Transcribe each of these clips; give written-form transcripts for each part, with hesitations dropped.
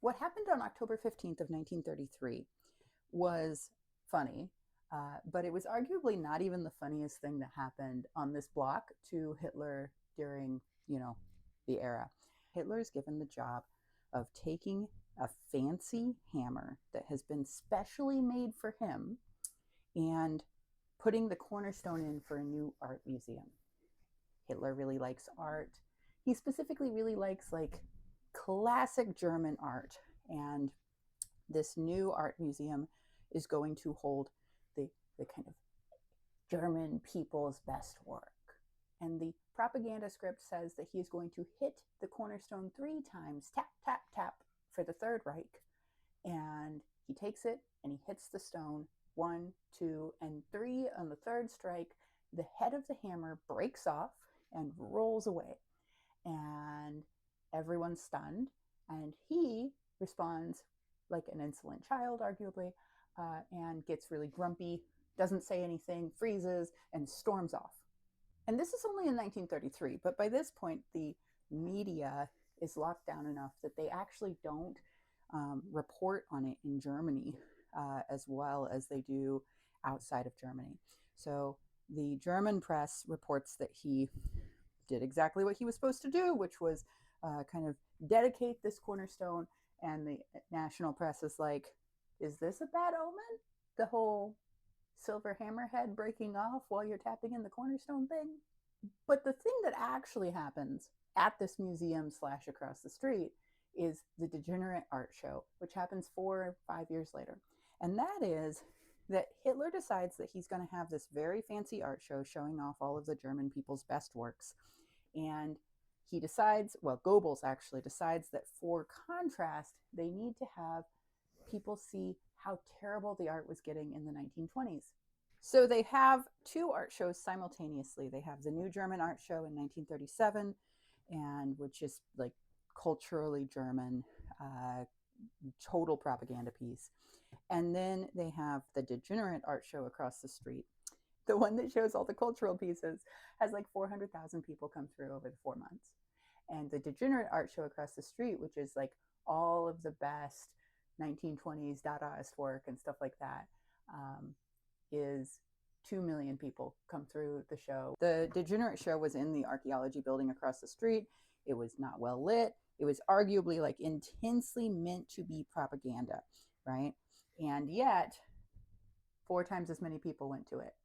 What happened on October 15th of 1933 was funny, but it was arguably not even the funniest thing that happened on this block to Hitler during, the era. Hitler's given the job of taking a fancy hammer that has been specially made for him and putting the cornerstone in for a new art museum. Hitler really likes art. He specifically really likes like classic German art. And this new art museum is going to hold the kind of German people's best work. And the propaganda script says that he is going to hit the cornerstone 3 times, tap, tap, tap, for the Third Reich. And he takes it and he hits the stone 1, 2, and 3 on the third strike. The head of the hammer breaks off and rolls away. And everyone's stunned. And he responds like an insolent child, arguably, and gets really grumpy, doesn't say anything, freezes, and storms off. And this is only in 1933, but by this point, the media is locked down enough that they actually don't report on it in Germany as well as they do outside of Germany. So the German press reports that he did exactly what he was supposed to do, which was kind of dedicate this cornerstone. And the national press is like, is this a bad omen? The whole silver hammerhead breaking off while you're tapping in the cornerstone thing? But the thing that actually happens at this museum / across the street is the Degenerate Art Show, which happens 4 or 5 years later. And that is that Hitler decides that he's going to have this very fancy art show showing off all of the German people's best works. And he decides, well, Goebbels actually decides that for contrast, they need to have people see how terrible the art was getting in the 1920s. So they have 2 art shows simultaneously. They have the New German Art Show in 1937, and which is like culturally German, total propaganda piece. And then they have the Degenerate Art Show across the street. The one that shows all the cultural pieces has like 400,000 people come through over the 4 months. And the Degenerate Art Show across the street, which is like all of the best 1920s Dadaist work and stuff like that, is 2 million people come through the show. The Degenerate Show was in the archaeology building across the street. It was not well lit. It was arguably like intensely meant to be propaganda, right? And yet 4 times as many people went to it.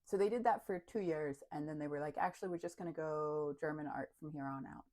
So they did that for 2 years, and then they were like, actually, we're just going to go German art from here on out.